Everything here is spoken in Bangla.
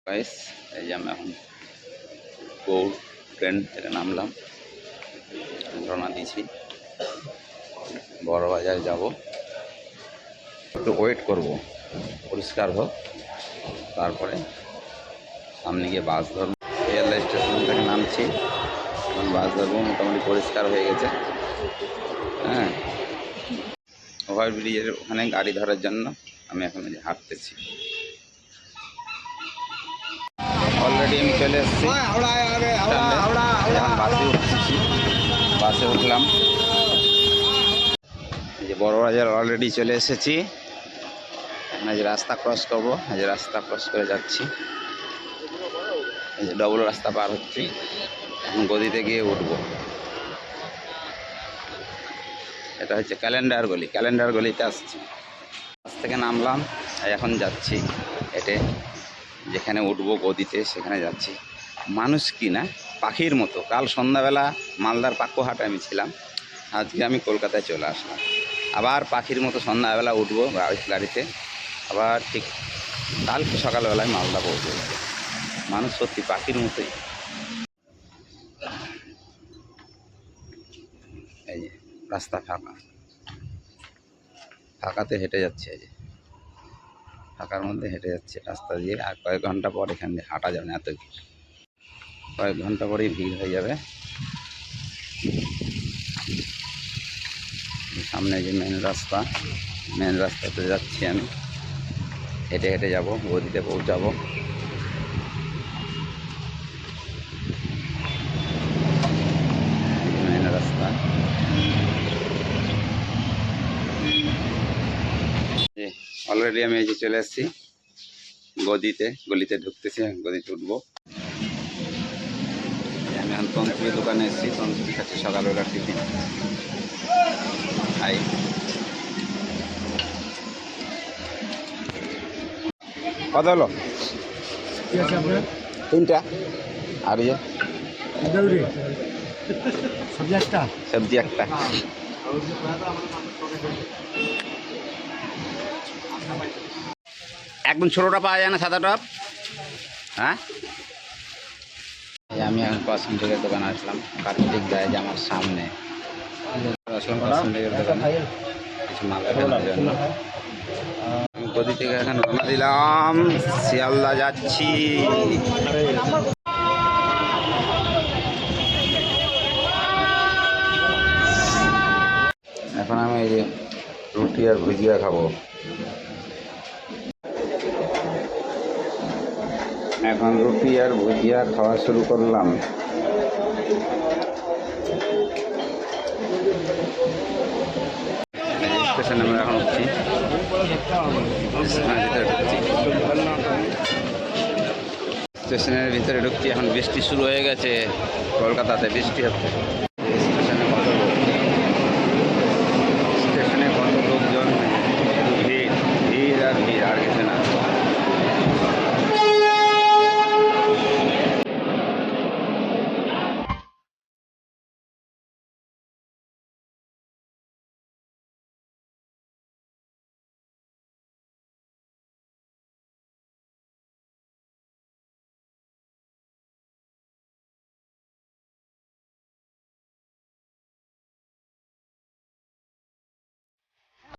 গাইস, এই যে আমি এখন গৌড় ট্রেন থেকে নামলাম, রওনা দিয়েছি, বড়বাজার যাব। একটু ওয়েট করব, পরিষ্কার হোক, তারপরে সামনে গিয়ে বাস ধরবো। রেলওয়ে স্টেশন থেকে নামছি, এখন বাস ধরবো। মোটামুটি পরিষ্কার হয়ে গেছে। হ্যাঁ, ওভারব্রিজের ওখানে গাড়ি ধরার জন্য আমি এখন হাঁটতেছি। অলরেডি আমি চলে এসেছি, এখন বাসে উঠছি। বাসে উঠলাম, এই যে বড়বাজার অলরেডি চলে এসেছি। এই যে রাস্তা ক্রস করবো, এই যে রাস্তা ক্রস করে যাচ্ছি, এই যে ডবল রাস্তা পার হচ্ছি। এখন গদিতে গিয়ে উঠবো। এটা হচ্ছে ক্যালেন্ডার গলি, ক্যালেন্ডার গলিতে আসছি। বাস থেকে নামলাম, এখন যাচ্ছি হেঁটে যেখানে উঠবো গদিতে, সেখানে যাচ্ছি। মানুষ কি না, পাখির মতো। কাল সন্ধ্যাবেলা মালদার পাক্কোহাটে আমি ছিলাম, আজকে আমি কলকাতায় চলে আসলাম। আবার পাখির মতো সন্ধ্যাবেলা উঠবো গাড়িতে, আবার ঠিক কালকে সকালবেলায় মালদা পৌঁছে। মানুষ সত্যি পাখির মতোই। এই যে রাস্তা ফাঁকা, ফাঁকাতে হেঁটে যাচ্ছে, এই যে ফাঁকার মধ্যে হেঁটে যাচ্ছে রাস্তা দিয়ে। আর কয়েক ঘন্টা পর এখান দিয়ে হাঁটা যাবে না, এত ভিড়। কয়েক ঘন্টা পরেই ভিড় হয়ে যাবে। সামনে যে মেন রাস্তা, মেন রাস্তাতে যাচ্ছি আমি, হেঁটে হেঁটে যাব, গদিতে পৌঁছাবো। মেন রাস্তা, অলরেডি আমি এই যে চলে এসেছি গদিতে, গলিতে ঢুকতেছি, গদিতে উঠবো। আমি এখন তন্ত্রী দোকানে এসেছি, তন্ত্রী খাচ্ছি সকালবেলার টিফিন। হাই, কত হলো? তিনটা। আর ইয়ে সবজি একটা। একদম ছোটোটা পাওয়া যায় না, সাদা টপ? হ্যাঁ, আমি এখন কসমেটিকের দোকানে আসলাম। কার্তিক দেয় যে আমার সামনে আসলাম কসমেটিকের দোকানে কিছু মাল কেনার জন্য। গদি থেকে এখন রওনা দিলাম, শিয়ালদা যাচ্ছি। এখন আমি এই যে রুটি আর ভুজিয়া খাবো। এখন রুটি আর ভুজিয়া খাওয়া শুরু করলাম। স্টেশনে আমরা এখন উঠছি, স্টেশনের ভিতরে ঢুকছি। এখন বৃষ্টি শুরু হয়ে গেছে, কলকাতাতে বৃষ্টি হচ্ছে।